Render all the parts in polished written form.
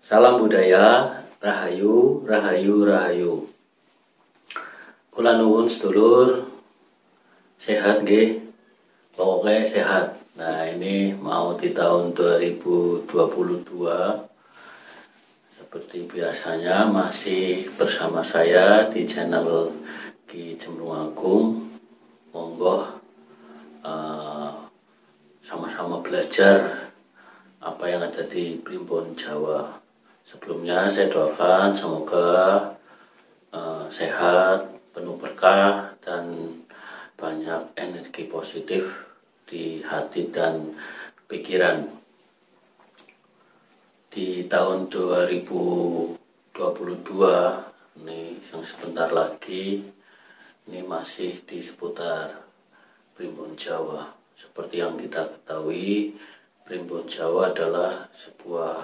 Salam budaya, rahayu, rahayu, rahayu. Kula nuwun sedulur, sehat nggih? Pokoknya sehat. Nah, ini mau di tahun 2022. Seperti biasanya masih bersama saya di channel Ki Cemplung Agung. Monggo sama-sama belajar apa yang ada di Primbon Jawa. Sebelumnya saya doakan semoga sehat, penuh berkah, dan banyak energi positif di hati dan pikiran. Di tahun 2022 ini yang sebentar lagi ini masih di seputar Primbon Jawa. Seperti yang kita ketahui, Primbon Jawa adalah sebuah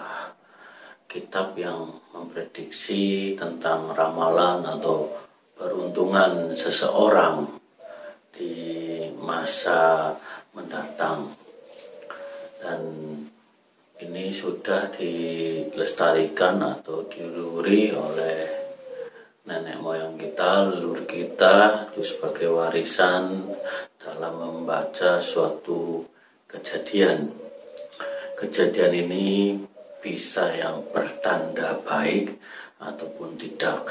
kitab yang memprediksi tentang ramalan atau peruntungan seseorang di masa mendatang. Dan ini sudah dilestarikan atau diluri oleh nenek moyang kita, leluhur kita, itu sebagai warisan dalam membaca suatu kejadian. Kejadian ini bisa yang bertanda baik ataupun tidak.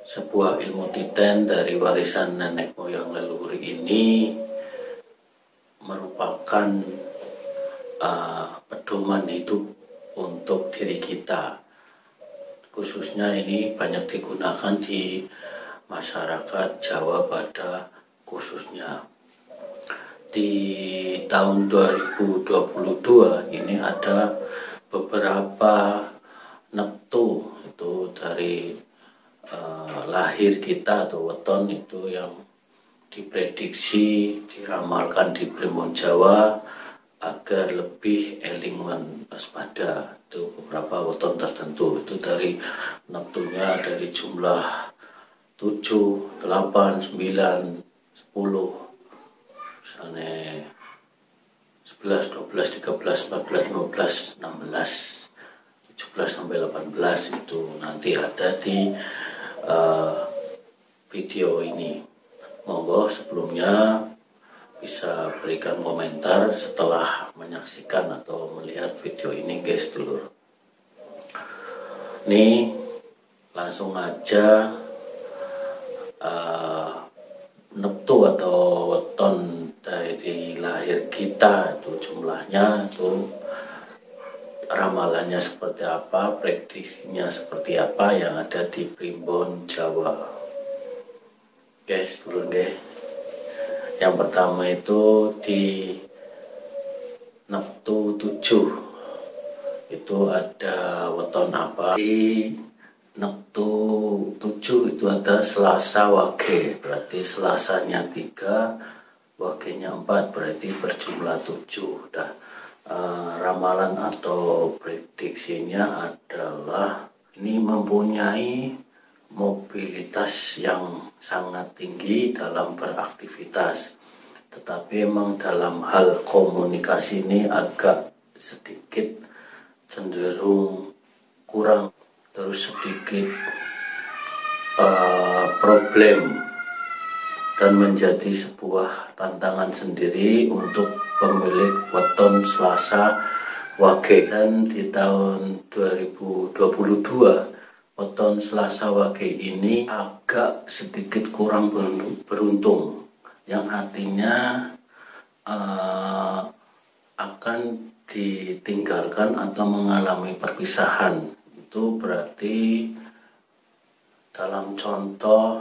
Sebuah ilmu titen dari warisan nenek moyang leluhur ini merupakan pedoman hidup untuk diri kita. Khususnya ini banyak digunakan di masyarakat Jawa pada khususnya. Di tahun 2022 ini ada beberapa neptu itu dari lahir kita atau weton itu yang diprediksi, diramalkan di Primbon Jawa agar lebih eling waspada. Itu beberapa weton tertentu, itu dari neptunya dari jumlah 7, 8, 9, 10, misalnya 11, 12, 13, 14, 15, 16, 17 sampai 18 itu nanti ada di video ini. Monggo sebelumnya bisa berikan komentar setelah menyaksikan atau melihat video ini, guys, dulur. Nih langsung aja neptu atau weton dari lahir kita itu jumlahnya, itu ramalannya seperti apa, prediksinya seperti apa yang ada di Primbon Jawa, guys, dulu deh. Yang pertama itu di neptu 7 itu ada weton apa. Di neptu 7 itu ada Selasa Wage, berarti Selasanya 3, Wagenya 4, berarti berjumlah 7. Ramalan atau prediksinya adalah ini mempunyai mobilitas yang sangat tinggi dalam beraktivitas, tetapi memang dalam hal komunikasi ini agak sedikit cenderung kurang, terus sedikit problem, dan menjadi sebuah tantangan sendiri untuk pemilik weton Selasa Wage. Dan di tahun 2022 weton Selasa Wage ini agak sedikit kurang beruntung, yang artinya akan ditinggalkan atau mengalami perpisahan. Itu berarti dalam contoh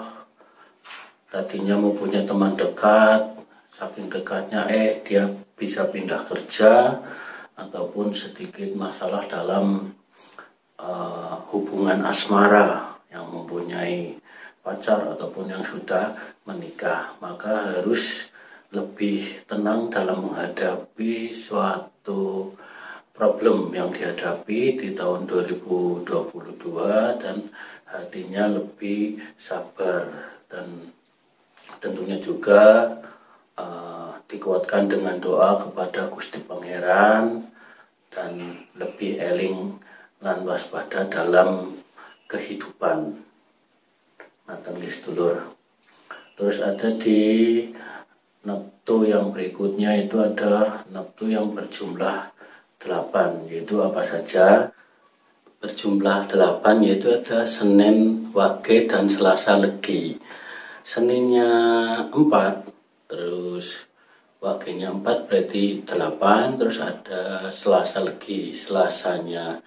tadinya mempunyai teman dekat, saking dekatnya dia bisa pindah kerja, ataupun sedikit masalah dalam hubungan asmara, yang mempunyai pacar ataupun yang sudah menikah, maka harus lebih tenang dalam menghadapi suatu problem yang dihadapi di tahun 2022, dan hatinya lebih sabar, dan tentunya juga dikuatkan dengan doa kepada Gusti Pangeran dan lebih eling lan waspada dalam kehidupan. Ngaten nggih sedulur. Terus ada di neptu yang berikutnya itu ada neptu yang berjumlah 8, yaitu apa saja? Berjumlah 8 yaitu ada Senin, Wage, dan Selasa, Legi. Seninnya 4, terus Wagenya 4 berarti 8, terus ada Selasa, Legi. Selasanya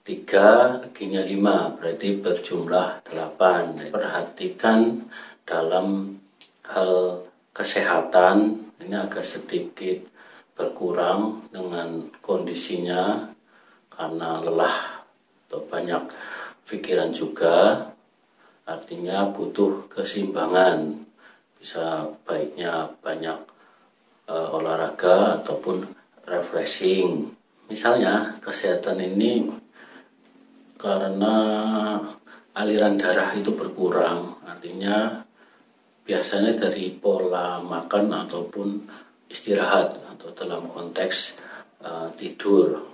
3, Leginya 5, berarti berjumlah 8. Perhatikan dalam hal kesehatan, ini agak sedikit berkurang dengan kondisinya karena lelah atau banyak pikiran juga, artinya butuh keseimbangan. Bisa baiknya banyak olahraga ataupun refreshing. Misalnya kesehatan ini karena aliran darah itu berkurang, artinya biasanya dari pola makan ataupun istirahat atau dalam konteks tidur.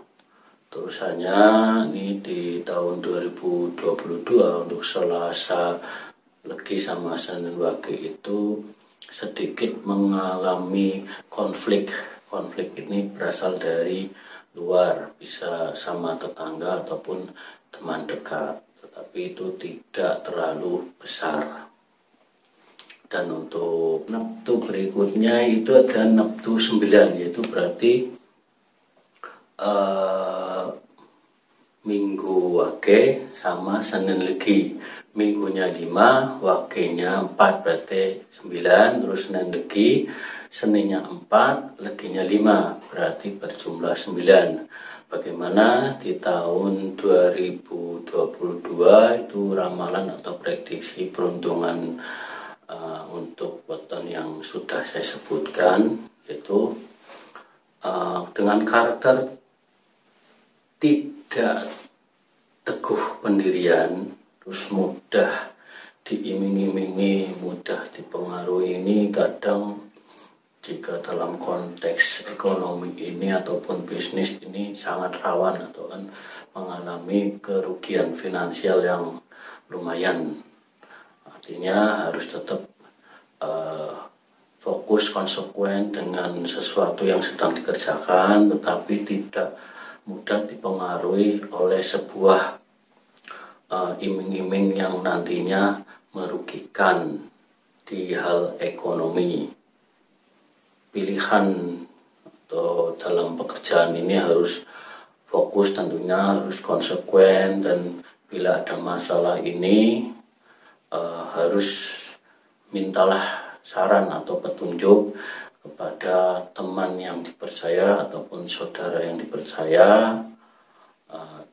Terusannya ini di tahun 2022 untuk Selasa, Legi sama Senin, Wage itu sedikit mengalami konflik. Konflik ini berasal dari luar, bisa sama tetangga ataupun teman dekat, tetapi itu tidak terlalu besar. Dan untuk neptu berikutnya itu ada neptu 9, yaitu berarti Minggu Wage sama Senin, Legi. Minggunya 5, Wagenya 4 berarti 9, terus Senin, Legi. Seninnya 4, Leginya 5 berarti berjumlah 9. Bagaimana di tahun 2022 itu ramalan atau prediksi peruntungan untuk weton yang sudah saya sebutkan, yaitu dengan karakter tidak teguh pendirian, terus mudah diiming-imingi, mudah dipengaruhi. Ini kadang jika dalam konteks ekonomi ini ataupun bisnis ini sangat rawan atau kan mengalami kerugian finansial yang lumayan. Artinya harus tetap fokus, konsekuen dengan sesuatu yang sedang dikerjakan, tetapi tidak mudah dipengaruhi oleh sebuah iming-iming yang nantinya merugikan di hal ekonomi. Pilihan atau dalam pekerjaan ini harus fokus, tentunya harus konsekuen, dan bila ada masalah ini harus mintalah saran atau petunjuk kepada teman yang dipercaya ataupun saudara yang dipercaya.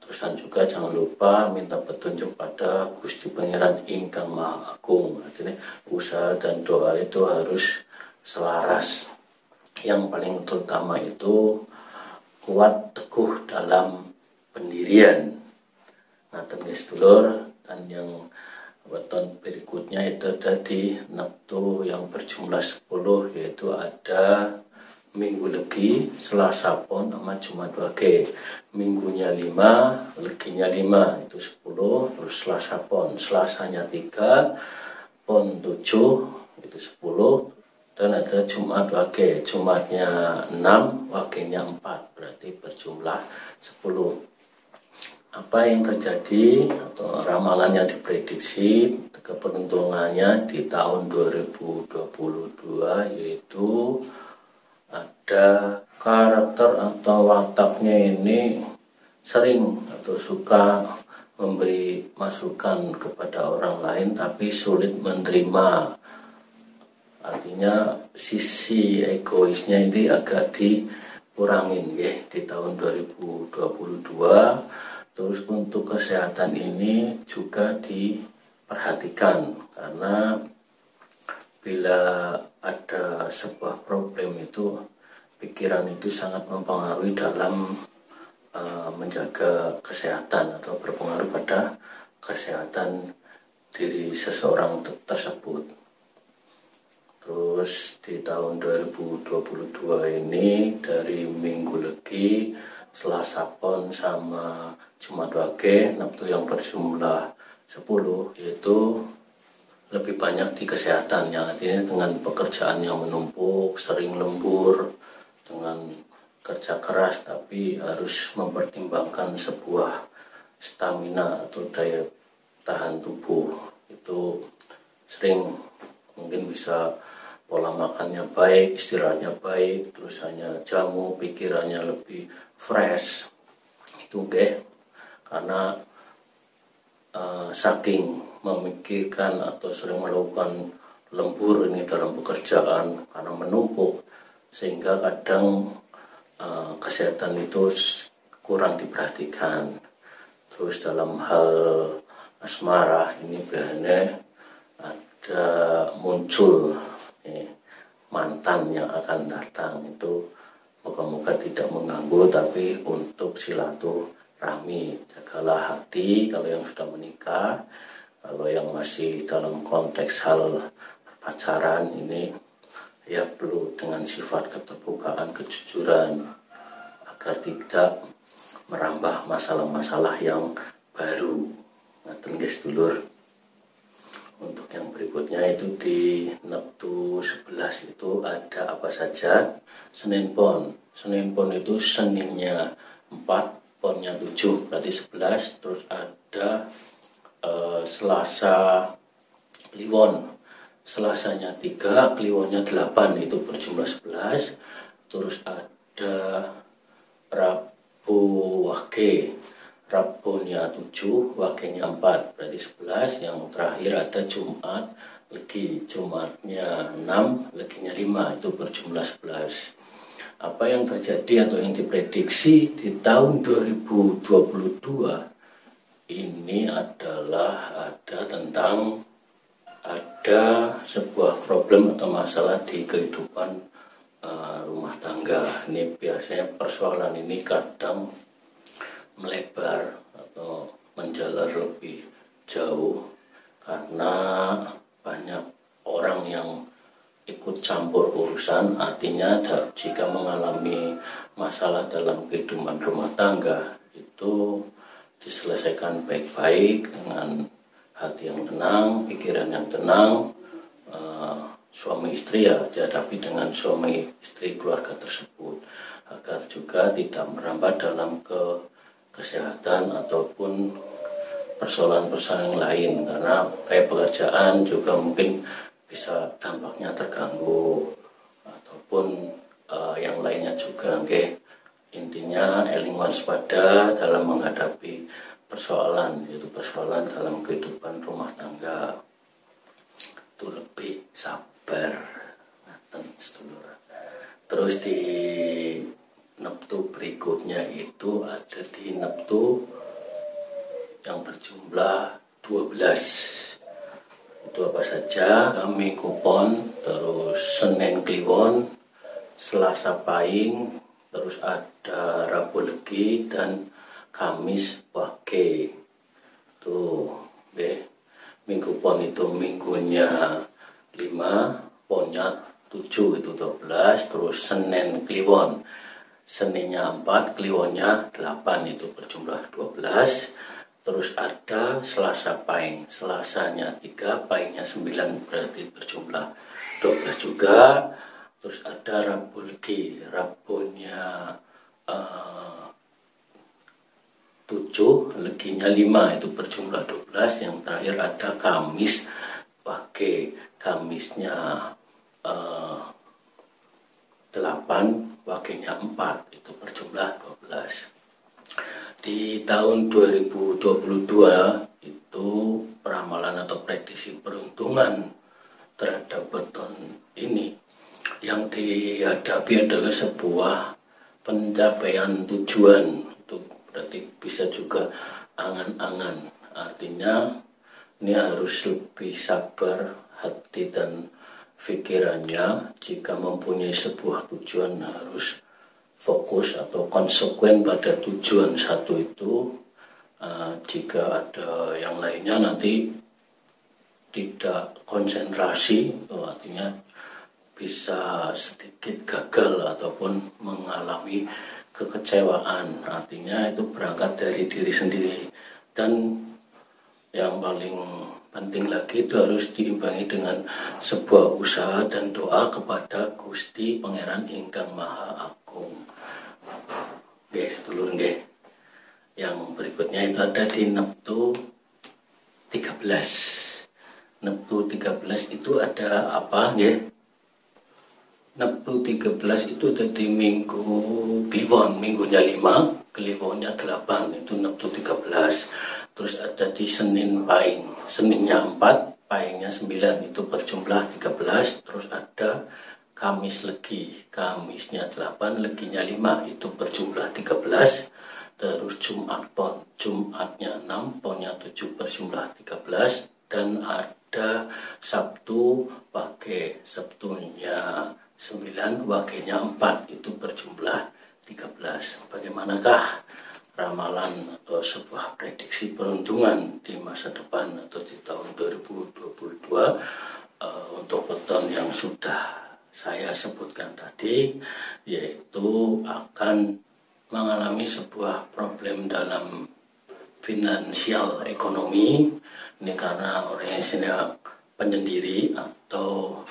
Terusan juga jangan lupa minta petunjuk pada Gusti Pangeran Ingkang Maha Agung. Artinya usaha dan doa itu harus selaras. Yang paling terutama itu kuat teguh dalam pendirian. Ngaten nggih sedulur. Dan yang weton berikutnya itu ada di neptu yang berjumlah 10, yaitu ada Minggu Legi, Selasa Pon sama Jumat Wage. Minggunya 5, Leginya 5 itu 10, terus Selasa Pon, Selasanya 3, Pon 7 itu 10, dan ada Jumat Wage. Jumatnya 6, Wagenya 4, berarti berjumlah 10. Apa yang terjadi atau ramalan yang diprediksi keberuntungannya di tahun 2022, yaitu ada karakter atau wataknya ini sering atau suka memberi masukan kepada orang lain tapi sulit menerima. Artinya sisi egoisnya ini agak dikurangin ya di tahun 2022. Terus untuk kesehatan ini juga diperhatikan, karena bila ada sebuah problem itu pikiran itu sangat mempengaruhi dalam menjaga kesehatan atau berpengaruh pada kesehatan diri seseorang tersebut. Terus di tahun 2022 ini dari Minggu Legi Selasa Pon sama Jumat Wage neptu yang berjumlah 10, yaitu lebih banyak di kesehatan, yang artinya dengan pekerjaan yang menumpuk, sering lembur, dengan kerja keras, tapi harus mempertimbangkan sebuah stamina atau daya tahan tubuh. Itu sering mungkin bisa pola makannya baik, istirahatnya baik, terus hanya jamu, pikirannya lebih fresh. Itu karena saking memikirkan atau sering melakukan lembur ini dalam pekerjaan karena menumpuk, sehingga kadang kesehatan itu kurang diperhatikan. Terus dalam hal asmara ini biasanya ada muncul mantan yang akan datang. Itu moga-moga tidak mengganggu, tapi untuk silaturahmi, jagalah hati kalau yang sudah menikah. Kalau yang masih dalam konteks hal pacaran ini, ya perlu dengan sifat keterbukaan, kejujuran, agar tidak merambah masalah-masalah yang baru. Ngaten guys dulur. Untuk yang berikutnya itu di neptu 11 itu ada apa saja? Senin Pon. Senin Pon itu Seninnya 4, Ponnya 7, berarti 11. Terus ada Selasa Kliwon. Selasanya 3, Kliwonnya 8, itu berjumlah 11. Terus ada Rabu Wage. Rabunya 7, Wagenya 4, berarti 11. Yang terakhir ada Jumat Legi. Jumatnya 6, Leginya 5, itu berjumlah 11. Apa yang terjadi atau yang diprediksi di tahun 2022 ini adalah ada sebuah problem atau masalah di kehidupan rumah tangga. Ini biasanya persoalan ini kadang melebar atau menjalar lebih jauh karena banyak orang yang ikut campur urusan. Artinya jika mengalami masalah dalam kehidupan rumah tangga itu diselesaikan baik-baik dengan hati yang tenang, pikiran yang tenang. Suami istri ya dihadapi dengan suami istri keluarga tersebut, agar juga tidak merambah dalam kesehatan ataupun persoalan-persoalan yang lain, karena kayak pekerjaan juga mungkin bisa dampaknya terganggu ataupun yang lainnya juga. Intinya eling waspada dalam menghadapi persoalan, yaitu persoalan dalam kehidupan rumah tangga. Itu lebih sabar. Terus di neptu berikutnya itu ada di neptu yang berjumlah 12. Itu apa saja? Minggu Pon, terus Senin Kliwon, Selasa Pahing, terus ada Rabu Legi, dan Kamis Wage. Tuh, Minggu Pon itu minggunya 5, Ponnya 7, itu 12. Terus Senin Kliwon, Seninnya 4, Kliwonnya 8, itu berjumlah 12. Terus ada Selasa Pahing, Selasanya 3, Pahingnya 9, berarti berjumlah 12 juga. Terus ada Rabu Legi, Rabunya 7, Leginya 5, itu berjumlah 12. Yang terakhir ada Kamis Wage, Kamisnya 8, Wagenya 4, itu berjumlah 12. Di tahun 2022 itu peramalan atau prediksi peruntungan terhadap tahun ini yang dihadapi adalah sebuah pencapaian tujuan. Itu berarti bisa juga angan-angan. Artinya ini harus lebih sabar hati dan pikirannya. Jika mempunyai sebuah tujuan harus fokus atau konsekuen pada tujuan satu itu. Jika ada yang lainnya nanti tidak konsentrasi, artinya bisa sedikit gagal ataupun mengalami kekecewaan, artinya itu berangkat dari diri sendiri. Dan yang paling penting lagi itu harus diimbangi dengan sebuah usaha dan doa kepada Gusti Pangeran Ingkang Maha Agung. Oke, sedulur nggih. Yang berikutnya itu ada di Neptu 13. Neptu 13 itu ada apa nggih? Neptu 13 itu dari minggu Kliwon, minggunya 5, Kliwonnya 8, itu Neptu 13. Terus ada di Senin Pahing, Seninnya 4, Pahingnya 9, itu berjumlah 13. Terus ada Kamis Legi, Kamisnya 8, Leginya 5, itu berjumlah 13. Terus Jumat Pon, Jumatnya 6, Ponnya 7, berjumlah 13. Dan ada Sabtu Wage, Sabtunya 9, Wagenya 4, itu berjumlah 13. Bagaimanakah ramalan atau sebuah prediksi peruntungan di masa depan atau di tahun 2022 untuk weton yang sudah saya sebutkan tadi, yaitu akan mengalami sebuah problem dalam finansial ekonomi. Ini karena orang yang penyendiri atau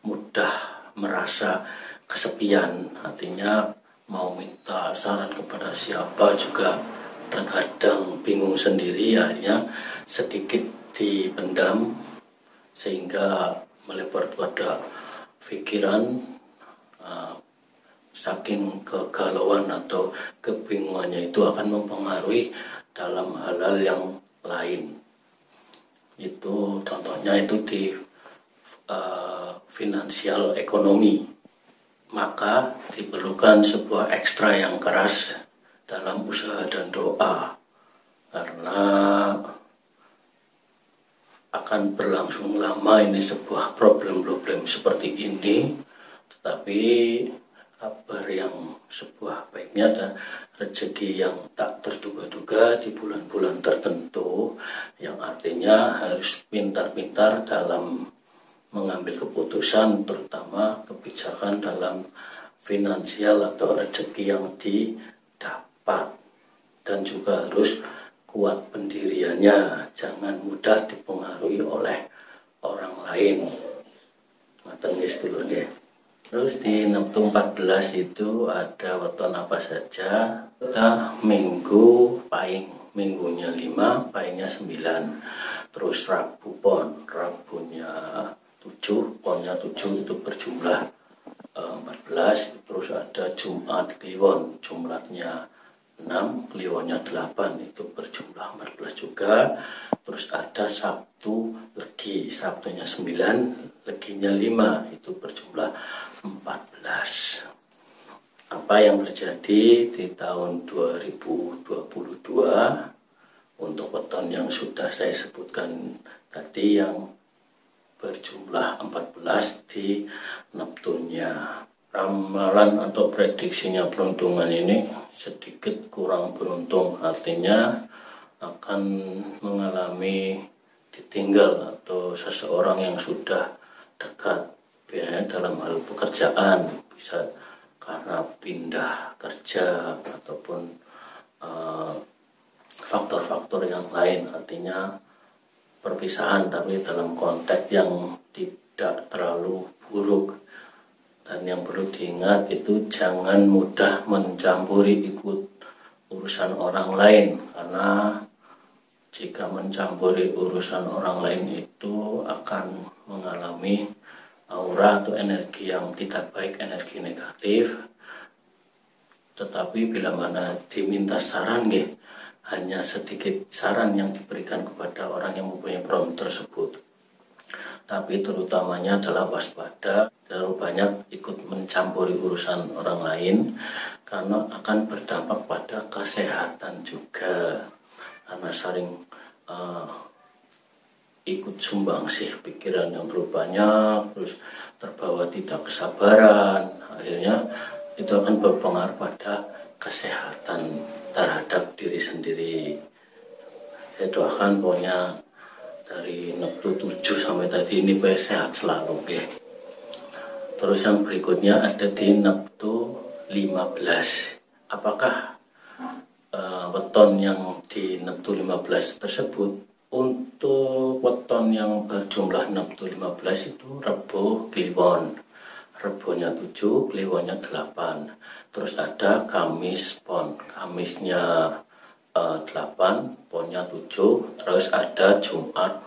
mudah merasa kesepian, artinya mau minta saran kepada siapa juga terkadang bingung sendiri, akhirnya sedikit dipendam sehingga melebar pada pikiran, saking kegalauan atau kebingungannya itu akan mempengaruhi dalam hal-hal yang lain. Itu contohnya itu di finansial ekonomi. Maka diperlukan sebuah ekstra yang keras dalam usaha dan doa, karena akan berlangsung lama ini sebuah problem-problem seperti ini. Tetapi kabar yang sebuah baiknya ada rezeki yang tak terduga-duga di bulan-bulan tertentu, yang artinya harus pintar-pintar dalam mengambil keputusan, terutama kebijakan dalam finansial atau rezeki yang didapat, dan juga harus kuat pendiriannya, jangan mudah dipengaruhi oleh orang lain. Ngaten nggih sedulur nggih. Terus di Neptu 14 itu ada weton apa saja? Kita Minggu Pahing, minggunya 5, Pahingnya 9. Terus Rabu Pon, Rabunya 7, Ponnya 7, itu berjumlah 14. Terus ada Jumat Kliwon, jumlahnya 6, Kliwonnya 8, itu berjumlah 14 juga. Terus ada Sabtu Legi, Sabtunya 9, Leginya 5, itu berjumlah 14. Apa yang terjadi di tahun 2022 untuk weton yang sudah saya sebutkan tadi yang berjumlah 14 di Neptunnya. Ramalan atau prediksinya peruntungan ini sedikit kurang beruntung, artinya akan mengalami ditinggal atau seseorang yang sudah dekat, biasanya dalam hal pekerjaan, bisa karena pindah kerja ataupun faktor-faktor yang lain, artinya perpisahan tapi dalam konteks yang tidak terlalu buruk. Dan yang perlu diingat itu jangan mudah mencampuri ikut urusan orang lain, karena jika mencampuri urusan orang lain itu akan mengalami aura atau energi yang tidak baik, energi negatif. Tetapi bila mana diminta saran nggih, hanya sedikit saran yang diberikan kepada orang yang mempunyai problem tersebut. Tapi terutamanya adalah waspada, terlalu banyak ikut mencampuri urusan orang lain, karena akan berdampak pada kesehatan juga. Karena sering ikut sumbangsih pikiran yang terlalu banyak, terus terbawa tidak kesabaran, akhirnya itu akan berpengaruh pada kesehatan terhadap diri sendiri. Saya doakan pokoknya dari Neptu 7 sampai tadi ini sehat selalu, okay. Terus yang berikutnya ada di Neptu 15. apakah weton yang di Neptu 15 tersebut untuk weton yang berjumlah Neptu 15 itu Rebo Kliwon. Rebonya 7, Kliwonnya 8. Terus ada Kamis Pon. Kamisnya 8, Ponnya 7. Terus ada Jumat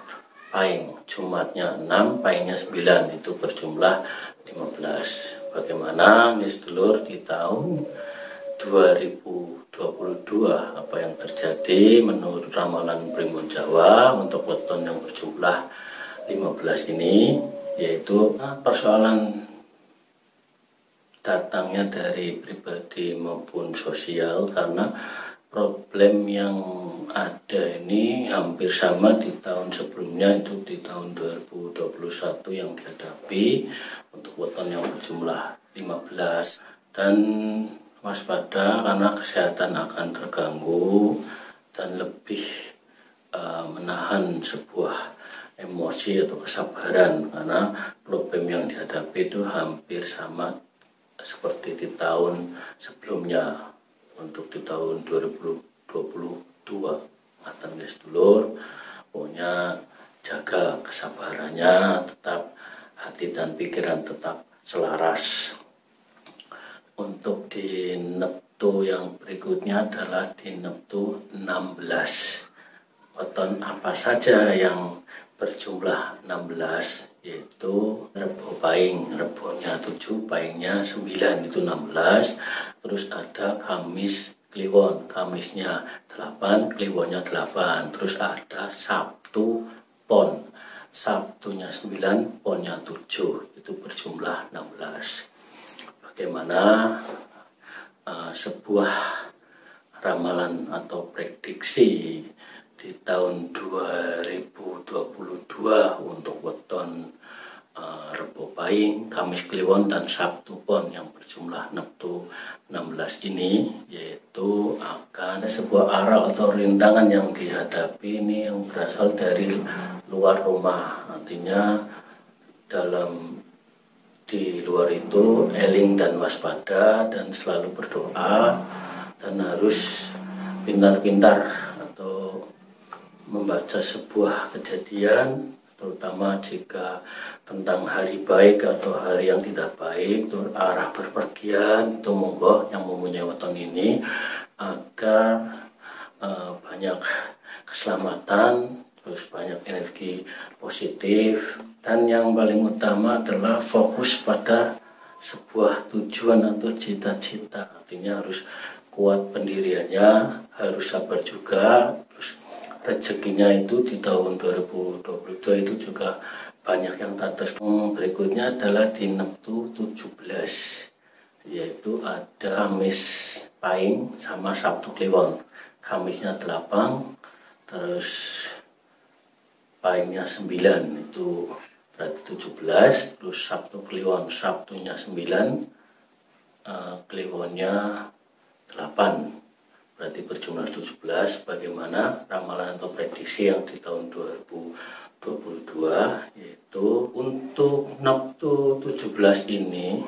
Pahing. Jumatnya 6, Pahingnya 9. Itu berjumlah 15. Bagaimana guys dulur di tahun 2022 apa yang terjadi menurut ramalan Primbon Jawa untuk weton yang berjumlah 15 ini, yaitu persoalan datangnya dari pribadi maupun sosial, karena problem yang ada ini hampir sama di tahun sebelumnya, itu di tahun 2021 yang dihadapi untuk weton yang berjumlah 15. Dan waspada karena kesehatan akan terganggu dan lebih menahan sebuah emosi atau kesabaran, karena problem yang dihadapi itu hampir sama seperti di tahun sebelumnya. Untuk di tahun 2022 ngatan guys dulur, pokoknya jaga kesabarannya, tetap hati dan pikiran tetap selaras. Untuk di Neptu yang berikutnya adalah di Neptu 16. Weton apa saja yang berjumlah 16, yaitu Rebo Pahing. Rebonya 7, Pahingnya 9, itu 16. Terus ada Kamis Kliwon. Kamisnya 8, Kliwonnya 8. Terus ada Sabtu Pon. Sabtunya 9, Ponnya 7. Itu berjumlah 16. Bagaimana sebuah ramalan atau prediksi di tahun 2022 untuk weton Rebo Pahing, Kamis Kliwon, dan Sabtu Pon yang berjumlah Neptu 16 ini, yaitu akan sebuah arah atau rintangan yang dihadapi ini yang berasal dari luar rumah. Artinya di luar itu eling dan waspada dan selalu berdoa, dan harus pintar-pintar atau membaca sebuah kejadian, terutama jika tentang hari baik atau hari yang tidak baik, arah berpergian, itu monggo yang mempunyai weton ini agar banyak keselamatan, terus banyak energi positif, dan yang paling utama adalah fokus pada sebuah tujuan atau cita-cita. Artinya harus kuat pendiriannya, harus sabar juga. Terus rezekinya itu di tahun 2022 itu juga banyak yang tak terus. Berikutnya adalah di Neptu 17, yaitu ada Kamis Pahing sama Sabtu Kliwon. Kamisnya 8, terus Pahingnya 9, itu berarti 17. Terus Sabtu Kliwon, Sabtunya 9, Kliwonnya 8, berarti berjumlah 17. Bagaimana ramalan atau prediksi yang di tahun 2022, yaitu untuk Neptu 17 ini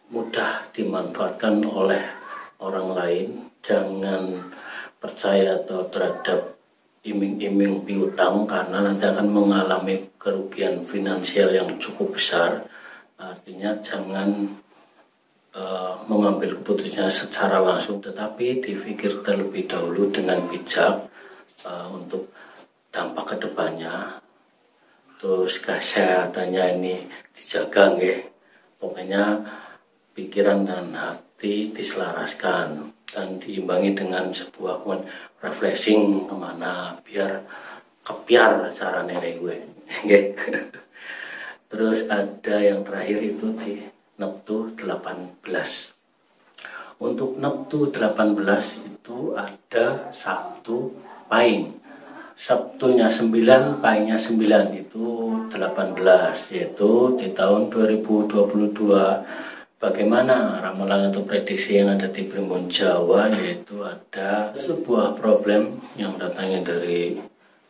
mudah dimanfaatkan oleh orang lain. Jangan percaya atau terhadap iming-iming piutang, karena nanti akan mengalami kerugian finansial yang cukup besar. Artinya jangan mengambil keputusannya secara langsung, tetapi dipikir terlebih dahulu dengan bijak untuk dampak kedepannya. Terus kesehatannya ini dijaga nggih. Pokoknya pikiran dan hati diselaraskan dan diimbangi dengan sebuah refreshing kemana biar kepiar cara nenek gue. Terus ada yang terakhir itu di Neptu 18. Untuk Neptu 18 itu ada Sabtu Pahing. Sabtunya 9, Pahingnya 9, itu 18, yaitu di tahun 2022. Bagaimana ramalan atau prediksi yang ada di Primbon Jawa, yaitu ada sebuah problem yang datangnya dari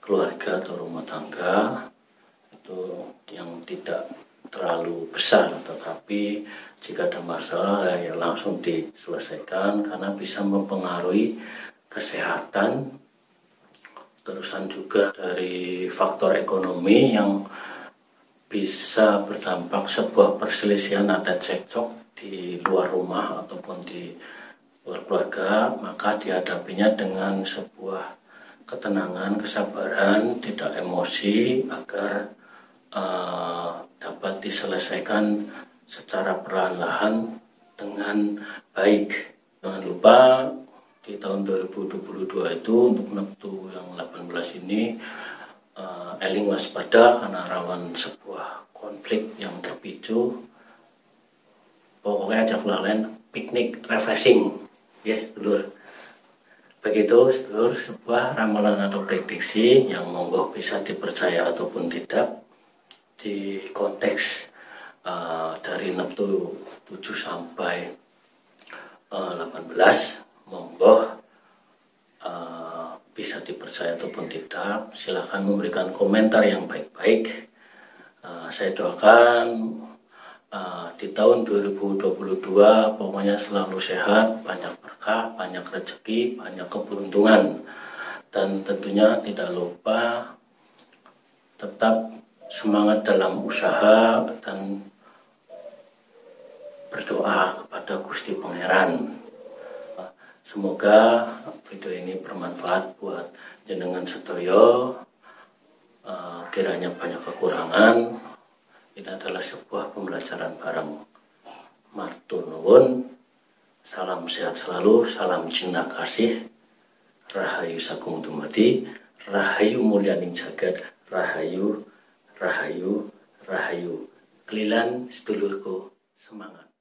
keluarga atau rumah tangga, itu yang tidak terlalu besar, tetapi jika ada masalah ya langsung diselesaikan karena bisa mempengaruhi kesehatan. Terusan juga dari faktor ekonomi yang bisa berdampak sebuah perselisihan atau cekcok di luar rumah ataupun di luar keluarga, maka dihadapinya dengan sebuah ketenangan, kesabaran, tidak emosi agar dapat diselesaikan secara perlahan-lahan dengan baik. Jangan lupa di tahun 2022 itu untuk Neptu yang 18 ini eling waspada karena rawan sebuah konflik yang terpicu. Pokoknya ajak lalen piknik refreshing, yes sedulur. Begitu sedulur sebuah ramalan atau prediksi yang monggo bisa dipercaya ataupun tidak di konteks dari Neptu 7 sampai 18. Monggo bisa dipercaya ataupun tidak, silahkan memberikan komentar yang baik-baik. Saya doakan di tahun 2022 pokoknya selalu sehat, banyak berkah, banyak rezeki, banyak keberuntungan, dan tentunya tidak lupa tetap semangat dalam usaha dan berdoa kepada Gusti Pangeran. Semoga video ini bermanfaat buat jenengan sedaya. Kiranya banyak kekurangan. Ini adalah sebuah pembelajaran bareng. Matur nuwun. Salam sehat selalu, salam cinta kasih. Rahayu Sagung Dumadi, Rahayu Mulyaning Jagat, Rahayu, Rahayu, Rahayu. Kelilan sedulurku, semangat.